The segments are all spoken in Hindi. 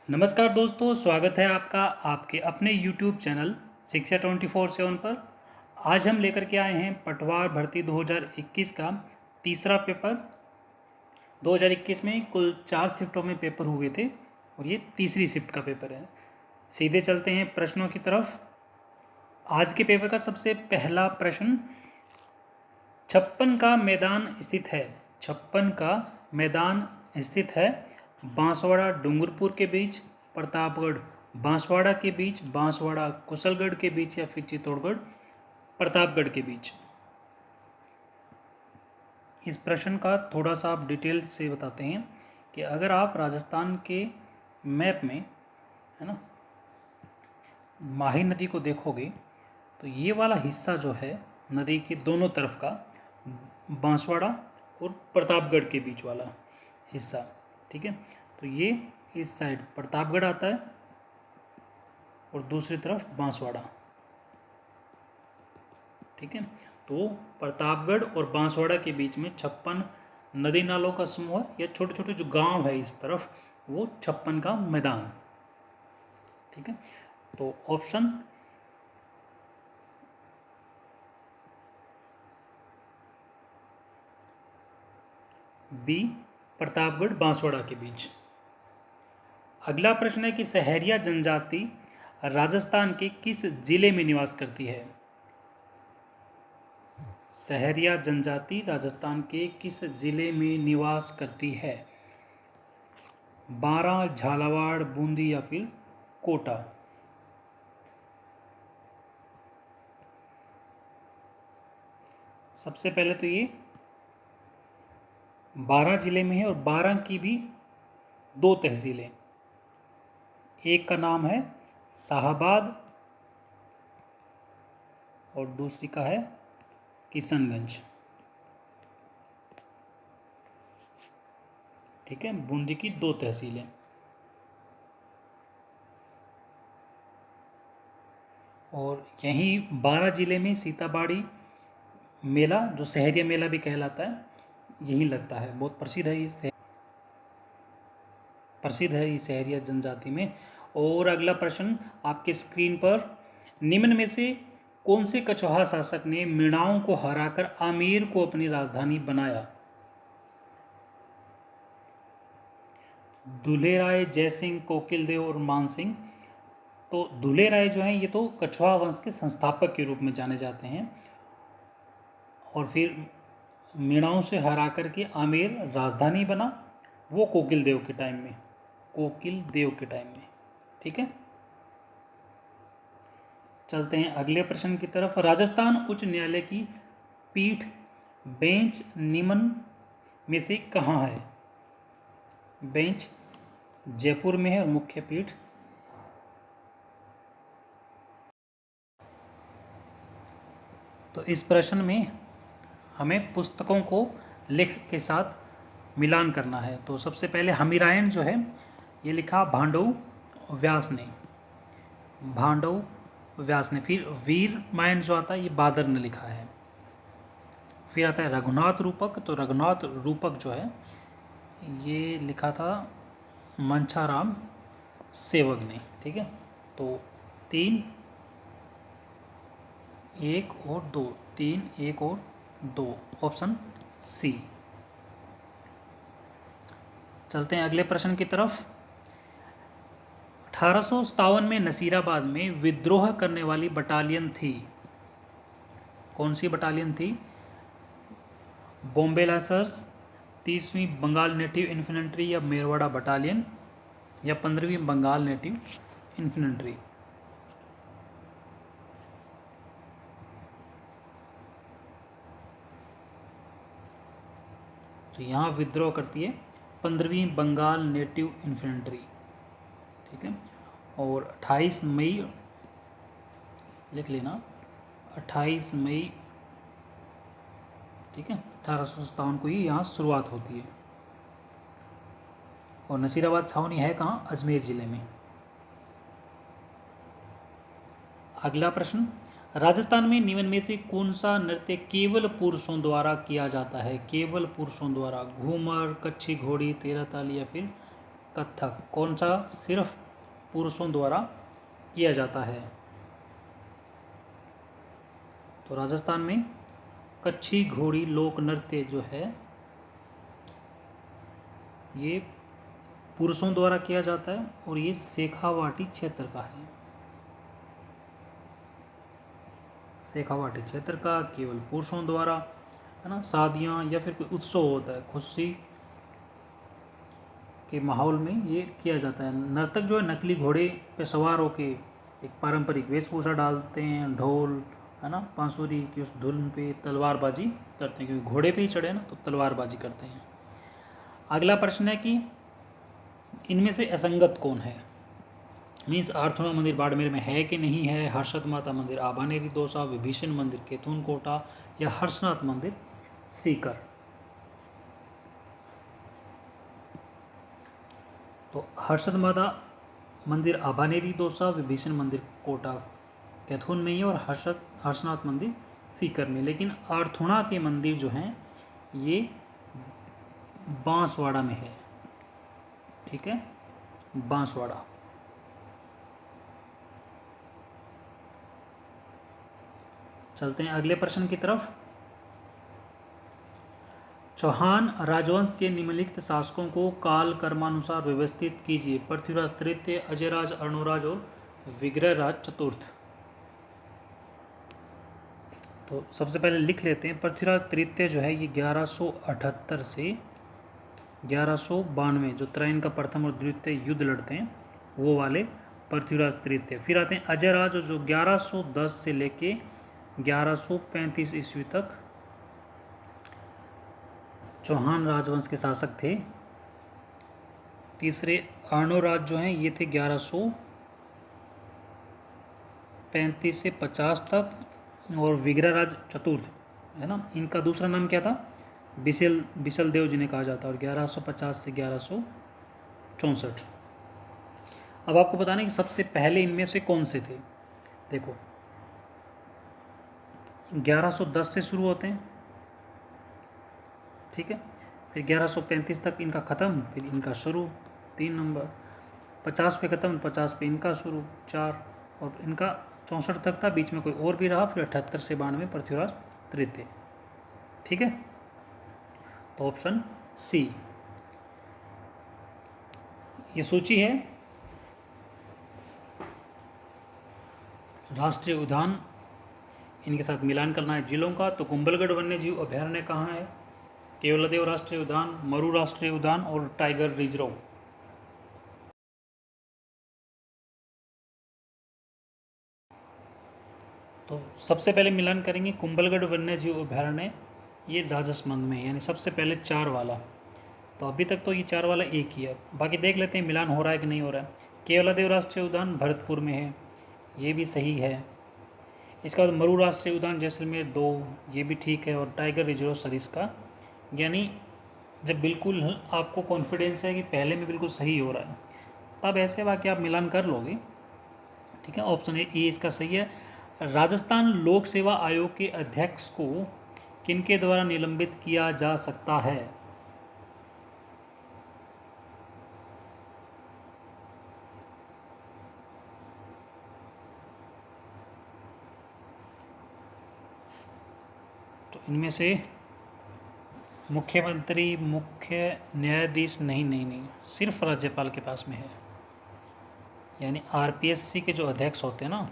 नमस्कार दोस्तों, स्वागत है आपका आपके अपने YouTube चैनल शिक्षा 24/7 पर। आज हम लेकर के आए हैं पटवार भर्ती 2021 का तीसरा पेपर। 2021 में कुल 4 शिफ्टों में पेपर हुए थे और ये तीसरी शिफ्ट का पेपर है। सीधे चलते हैं प्रश्नों की तरफ। आज के पेपर का सबसे पहला प्रश्न, 56 का मैदान स्थित है। 56 का मैदान स्थित है बांसवाड़ा डूंगरपुर के बीच, प्रतापगढ़ बांसवाड़ा के बीच, बांसवाड़ा कुशलगढ़ के बीच, या फिर चित्तौड़गढ़ प्रतापगढ़ के बीच। इस प्रश्न का थोड़ा सा आप डिटेल से बताते हैं कि अगर आप राजस्थान के मैप में, है ना, माही नदी को देखोगे तो ये वाला हिस्सा जो है नदी के दोनों तरफ का, बांसवाड़ा और प्रतापगढ़ के बीच वाला हिस्सा, ठीक है, तो ये इस साइड प्रतापगढ़ आता है और दूसरी तरफ बांसवाड़ा, ठीक है। तो प्रतापगढ़ और बांसवाड़ा के बीच में 56 नदी नालों का समूह है, या छोटे छोटे जो गांव है इस तरफ, वो 56 का मैदान, ठीक है। तो ऑप्शन बी, प्रतापगढ़ बांसवाड़ा के बीच। अगला प्रश्न है कि सहरिया जनजाति राजस्थान के किस जिले में निवास करती है। सहरिया जनजाति राजस्थान के किस जिले में निवास करती है। बारां, झालावाड़, बूंदी या फिर कोटा। सबसे पहले तो ये बारां जिले में है और बारां की भी 2 तहसीलें, एक का नाम है शाहाबाद और दूसरी का है किशनगंज, ठीक है। बूंदी की 2 तहसीलें। और यहीं बारां जिले में सीताबाड़ी मेला, जो सहरिया मेला भी कहलाता है, यही लगता है। बहुत प्रसिद्ध है ये सहरिया जनजाति में। और अगला प्रश्न आपके स्क्रीन पर, निम्न में से कौन से कछवाहा शासक ने मीणाओं को हराकर आमेर को अपनी राजधानी बनाया। दुल्हे राय, जयसिंह, कोकिलदेव और मानसिंह। तो दुल्हे राय जो हैं ये तो कछवाहा वंश के संस्थापक के रूप में जाने जाते हैं, और फिर मीणाओं से हरा करके आमेर राजधानी बना, वो कोकिलदेव के टाइम में, ठीक है। चलते हैं अगले प्रश्न की तरफ। राजस्थान उच्च न्यायालय की पीठ बेंच निम्न में से कहाँ है। बेंच जयपुर में है और मुख्य पीठ, तो इस प्रश्न में हमें पुस्तकों को लेख के साथ मिलान करना है। तो सबसे पहले हमीरायण जो है ये लिखा भांडव व्यास ने। फिर वीर रामायण जो आता है ये बादर ने लिखा है। फिर आता है रघुनाथ रूपक। तो रघुनाथ रूपक जो है ये लिखा था मंछाराम सेवक ने, ठीक है। तो 3, 1 और 2, 3, 1 और 2, ऑप्शन सी। चलते हैं अगले प्रश्न की तरफ। 1857 में नसीराबाद में विद्रोह करने वाली बटालियन थी। कौन सी बटालियन थी। बॉम्बे लांसर्स, 30वीं बंगाल नेटिव इन्फेंट्री या मेरवाड़ा बटालियन, या 15वीं बंगाल नेटिव इन्फेंट्री। तो यहाँ विद्रोह करती है 15वीं बंगाल नेटिव इन्फेंट्री, ठीक है। और 28 मई, लिख लेना, 28 मई, ठीक है, 1857 को ही यहाँ शुरुआत होती है। और नसीराबाद छावनी है कहाँ, अजमेर जिले में। अगला प्रश्न, राजस्थान में निम्न में से कौन सा नृत्य केवल पुरुषों द्वारा किया जाता है। केवल पुरुषों द्वारा। घूमर, कच्छी घोड़ी, तेरह ताली या फिर कथक कौन सा सिर्फ पुरुषों द्वारा किया जाता है? तो राजस्थान में कच्छी घोड़ी लोक नृत्य जो है ये पुरुषों द्वारा किया जाता है और ये शेखावाटी क्षेत्र का है। शेखावाटी क्षेत्र का केवल पुरुषों द्वारा, है ना, शादियाँ या फिर कोई उत्सव होता है, खुशी के माहौल में ये किया जाता है। नर्तक जो है नकली घोड़े पे सवार होके एक पारंपरिक वेशभूषा डालते हैं, ढोल, है ना, बांसुरी की उस धुन पे तलवारबाजी करते हैं, क्योंकि घोड़े पे ही चढ़े ना तो तलवारबाजी करते हैं। अगला प्रश्न है कि इनमें से असंगत कौन है? मीन्स आर्थुणा मंदिर बाड़मेर में है कि नहीं है, हर्षद माता मंदिर आबानेरी दौसा, विभीषण मंदिर केतुन कोटा या हर्षनाथ मंदिर सीकर। तो हर्षद माता मंदिर आबानेरी दौसा, विभीषण मंदिर कोटा कैथून में ही और हर्षनाथ मंदिर सीकर में। लेकिन आर्थुणा के मंदिर जो हैं ये बांसवाड़ा में है। ठीक है, बांसवाड़ा। चलते हैं अगले प्रश्न की तरफ। चौहान राजवंश के निम्नलिखित शासकों को काल कर्मानुसार व्यवस्थित कीजिए। पृथ्वीराज तृतीय, अजयराज, अर्णोराज और विग्रहराज चतुर्थ। तो सबसे पहले लिख लेते हैं। पृथ्वीराज तृतीय जो है ये 1178 से 1192, जो त्रयन का प्रथम और द्वितीय युद्ध लड़ते हैं वो वाले पृथ्वीराज तृतीय। फिर आते हैं अजयराज जो 1110 से लेके 1135 ईस्वी तक चौहान राजवंश के शासक थे। तीसरे अर्णोराज जो हैं ये थे 1135 से 50 तक, और विग्रहराज चतुर्थ, है ना, इनका दूसरा नाम क्या था? बिसल देव जिन्हें कहा जाता है, और 1150 से 1164। अब आपको बताना है कि सबसे पहले इनमें से कौन से थे। देखो 1110 से शुरू होते हैं, ठीक है, फिर 1135 तक इनका ख़त्म, फिर इनका शुरू 3 नंबर, 50 पे ख़त्म, 50 पे इनका शुरू 4, और इनका 64 तक था, बीच में कोई और भी रहा, फिर 78 से 92 पृथ्वीराज तृतीय। ठीक है, तो ऑप्शन सी ये सूची है। राष्ट्रीय उद्यान इनके साथ मिलान करना है जिलों का। तो कुंभलगढ़ वन्यजीव अभयारण्य कहाँ है? केवलादेव राष्ट्रीय उद्यान, मरु राष्ट्रीय उद्यान और टाइगर रिजर्व। तो सबसे पहले मिलान करेंगे कुंभलगढ़ वन्यजीव अभयारण्य, ये राजसमंद में, यानी सबसे पहले 4 वाला। तो अभी तक तो ये 4 वाला एक ही है, बाकी देख लेते हैं मिलान हो रहा है कि नहीं हो रहा है। केवलादेव राष्ट्रीय उद्यान भरतपुर में है, ये भी सही है। इसके बाद मरु राष्ट्रीय उद्यान जैसलमेर 2, ये भी ठीक है, और टाइगर रिजर्व सरिस्का। यानी जब बिल्कुल आपको कॉन्फिडेंस है कि पहले में बिल्कुल सही हो रहा है, तब ऐसे वाक्य आप मिलान कर लोगे। ठीक है, ऑप्शन ए इसका सही है। राजस्थान लोक सेवा आयोग के अध्यक्ष को किनके द्वारा निलंबित किया जा सकता है? तो इनमें से मुख्यमंत्री, मुख्य न्यायाधीश, नहीं, सिर्फ राज्यपाल के पास में है। यानी आरपीएससी के जो अध्यक्ष होते हैं ना,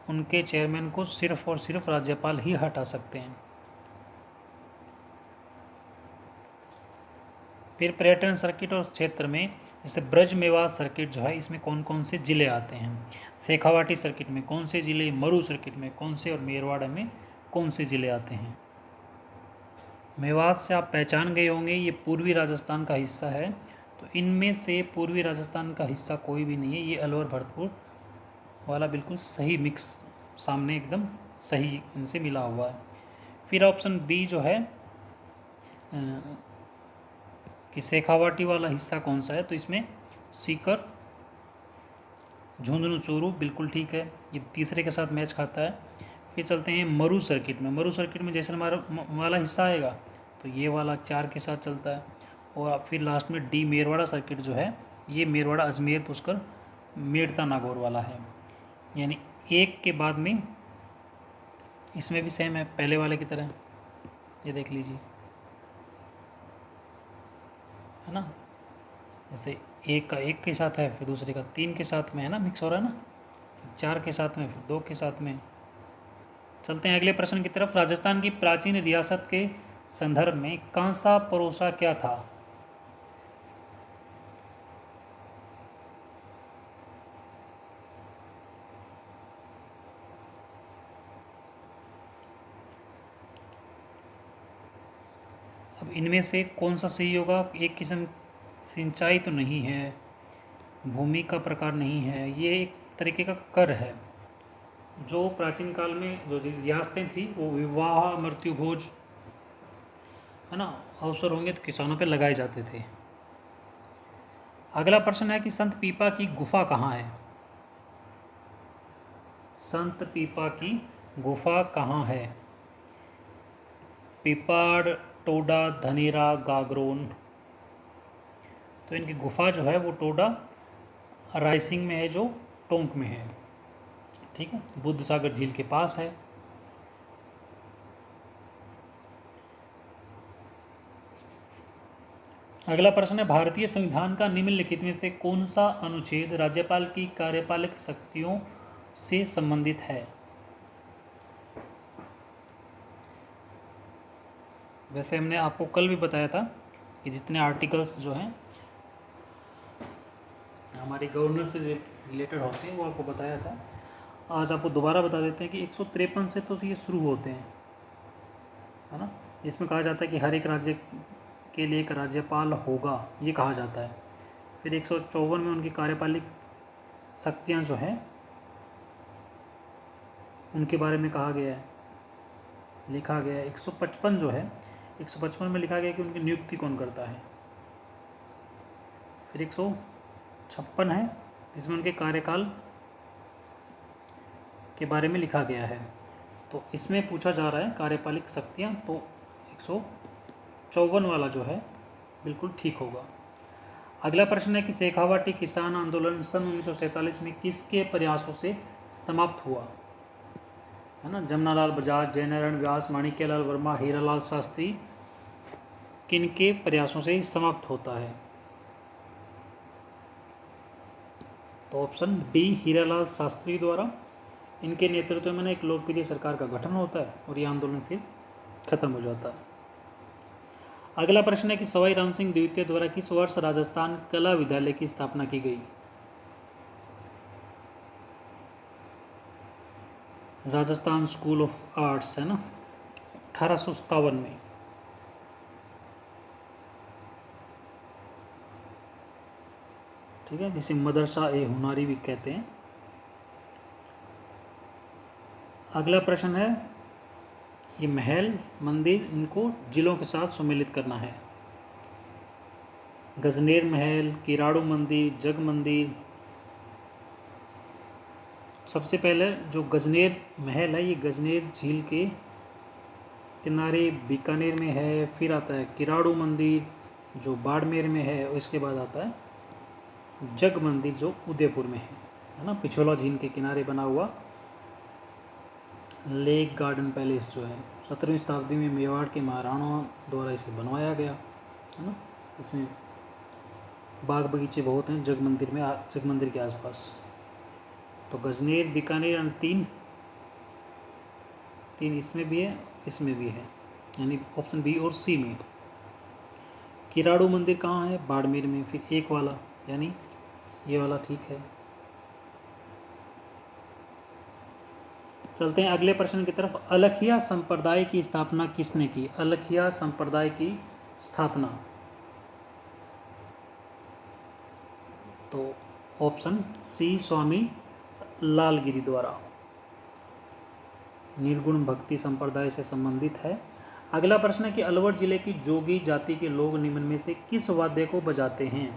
उनके चेयरमैन को सिर्फ और सिर्फ राज्यपाल ही हटा सकते हैं। फिर पर्यटन सर्किट और क्षेत्र में जैसे ब्रज मेवात सर्किट जो है, इसमें कौन कौन से ज़िले आते हैं? शेखावाटी सर्किट में कौन से ज़िले, मरु सर्किट में कौन से, और मेरवाड़ा में कौन से ज़िले आते हैं? मेवात से आप पहचान गए होंगे, ये पूर्वी राजस्थान का हिस्सा है। तो इनमें से पूर्वी राजस्थान का हिस्सा कोई भी नहीं है, ये अलवर भरतपुर वाला बिल्कुल सही मिक्स सामने एकदम सही इनसे मिला हुआ है। फिर ऑप्शन बी जो है कि शेखावाटी वाला हिस्सा कौन सा है, तो इसमें सीकर, झुंझुनू, चूरू बिल्कुल ठीक है, ये तीसरे के साथ मैच खाता है। फिर चलते हैं मरु सर्किट में। मरु सर्किट में जैसलमेर वाला हिस्सा आएगा, तो ये वाला 4 के साथ चलता है। और फिर लास्ट में डी मेरवाड़ा सर्किट जो है ये मेरवाड़ा अजमेर पुष्कर मेड़ता नागौर वाला है। यानी एक के बाद में इसमें भी सेम है पहले वाले की तरह, ये देख लीजिए, है ना। जैसे एक का एक के साथ है, फिर दूसरे का तीन के साथ में, है ना, मिक्स हो रहा है ना, फिर चार के साथ में, फिर दो के साथ में। चलते हैं अगले प्रश्न की तरफ। राजस्थान की प्राचीन रियासत के संदर्भ में कांसा परोसा क्या था? अब इनमें से कौन सा सही होगा? एक किस्म सिंचाई तो नहीं है, भूमि का प्रकार नहीं है, ये एक तरीके का कर है। जो प्राचीन काल में जो रियासतें थी वो विवाह मृत्यु भोज, है ना, अवसर होंगे तो किसानों पे लगाए जाते थे। अगला प्रश्न है कि संत पीपा की गुफा कहाँ है? संत पीपा की गुफा कहाँ है? पीपाड़, टोडा, धनेरा, गागरोन। तो इनकी गुफा जो है वो टोडा रायसिंह में है, जो टोंक में है, ठीक है, बुद्ध सागर झील के पास है। अगला प्रश्न है भारतीय संविधान का निम्नलिखित में से कौन सा अनुच्छेद राज्यपाल की कार्यपालक शक्तियों से संबंधित है? वैसे हमने आपको कल भी बताया था कि जितने आर्टिकल्स जो हैं हमारे गवर्नर से रिलेटेड होते हैं वो आपको बताया था। आज आपको दोबारा बता देते हैं कि 153 से तो ये शुरू होते हैं, है ना। इसमें कहा जाता है कि हर एक राज्य के लिए एक राज्यपाल होगा, ये कहा जाता है। फिर 154 में उनकी कार्यपालिक शक्तियाँ जो हैं उनके बारे में कहा गया है, लिखा गया है। 155 जो है, 155 में लिखा गया कि उनकी नियुक्ति कौन करता है। फिर 156 है जिसमें उनके कार्यकाल के बारे में लिखा गया है। तो इसमें पूछा जा रहा है कार्यपालिक शक्तियाँ, तो 154 वाला जो है बिल्कुल ठीक होगा। अगला प्रश्न है कि शेखावाटी किसान आंदोलन सन 1947 में किसके प्रयासों से समाप्त हुआ? है ना, जमनालाल बजाज, जयनारायण व्यास, माणिक्यलाल वर्मा, हीरालाल शास्त्री, किनके प्रयासों से समाप्त होता है? तो ऑप्शन डी हीरालाल शास्त्री द्वारा। इनके नेतृत्व में एक लोकप्रिय सरकार का गठन होता है और ये आंदोलन फिर खत्म हो जाता है। अगला प्रश्न है कि सवाई राम सिंह द्वितीय द्वारा किस वर्ष राजस्थान कला विद्यालय की स्थापना की गई? राजस्थान स्कूल ऑफ आर्ट्स, है ना, 1857 में। ठीक है, जिसे मदरसा ए हुनारी भी कहते हैं। अगला प्रश्न है, ये महल मंदिर इनको जिलों के साथ सम्मिलित करना है। गजनेर महल, किराड़ू मंदिर, जग मंदिर। सबसे पहले जो गजनेर महल है ये गजनेर झील के किनारे बीकानेर में है। फिर आता है किराड़ू मंदिर जो बाड़मेर में है, और इसके बाद आता है जग मंदिर जो उदयपुर में है ना, पिछोला झील के किनारे बना हुआ लेक गार्डन पैलेस जो है 17वीं शताब्दी में मेवाड़ के महाराणाओं द्वारा इसे बनवाया गया, है ना। इसमें बाग बगीचे बहुत हैं जग मंदिर के आसपास। तो गजनेर, बीकानेर, तीन इसमें भी है, इसमें भी है, यानी ऑप्शन बी और सी में। किराड़ू मंदिर कहाँ है? बाड़मेर में। फिर एक वाला यानी ये वाला ठीक है। चलते हैं अगले प्रश्न की तरफ। अलखिया संप्रदाय की स्थापना किसने की? अलखिया संप्रदाय की स्थापना, तो ऑप्शन सी स्वामी लालगिरी द्वारा। निर्गुण भक्ति संप्रदाय से संबंधित है। अगला प्रश्न है कि अलवर जिले की जोगी जाति के लोग निम्न में से किस वाद्य को बजाते हैं?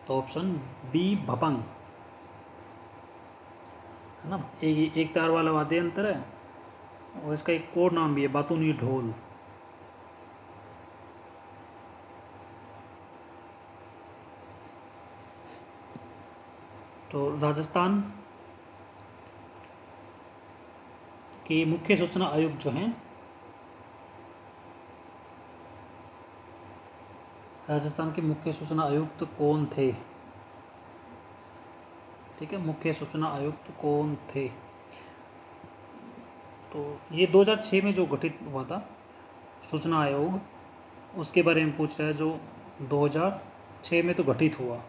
तो ऑप्शन बी भपंग, है ना। एक तार वाला वाद्य यंत्र है और इसका एक और नाम भी है बातूनी ढोल। तो राजस्थान के मुख्य सूचना आयुक्त जो हैं, राजस्थान के मुख्य सूचना आयुक्त कौन थे? ठीक है, मुख्य सूचना आयुक्त कौन थे? तो ये 2006 में जो गठित हुआ था सूचना आयोग, उसके बारे में पूछ रहा है, जो 2006 में तो गठित हुआ।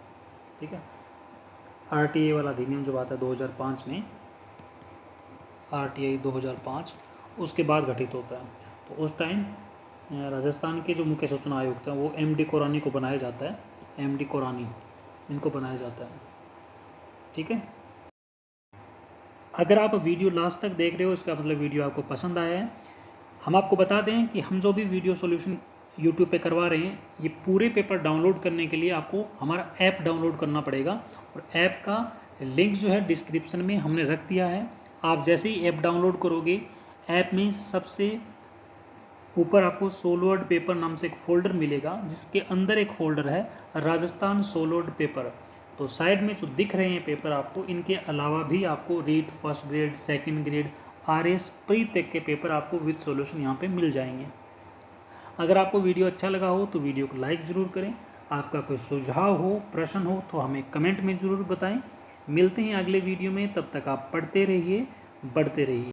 ठीक है, आरटीआई वाला अधिनियम जो आता है 2005 में, आरटीआई 2005 उसके बाद गठित होता है। तो उस टाइम राजस्थान के जो मुख्य सूचना आयुक्त हैं वो एमडी कोरानी को बनाया जाता है, एमडी कोरानी इनको बनाया जाता है। ठीक है, अगर आप वीडियो लास्ट तक देख रहे हो इसका मतलब वीडियो आपको पसंद आया है। हम आपको बता दें कि हम जो भी वीडियो सॉल्यूशन यूट्यूब पे करवा रहे हैं, ये पूरे पेपर डाउनलोड करने के लिए आपको हमारा ऐप डाउनलोड करना पड़ेगा, और ऐप का लिंक जो है डिस्क्रिप्शन में हमने रख दिया है। आप जैसे ही ऐप डाउनलोड करोगे, ऐप में सबसे ऊपर आपको सोलवर्ड पेपर नाम से एक फ़ोल्डर मिलेगा, जिसके अंदर एक फ़ोल्डर है राजस्थान सोलवर्ड पेपर। तो साइड में जो दिख रहे हैं पेपर आपको, इनके अलावा भी आपको REET first grade, second grade, RS pre तक के पेपर आपको विद सॉल्यूशन यहाँ पे मिल जाएंगे। अगर आपको वीडियो अच्छा लगा हो तो वीडियो को लाइक ज़रूर करें। आपका कोई सुझाव हो, प्रश्न हो तो हमें कमेंट में ज़रूर बताएं। मिलते हैं अगले वीडियो में, तब तक आप पढ़ते रहिए, बढ़ते रहिए।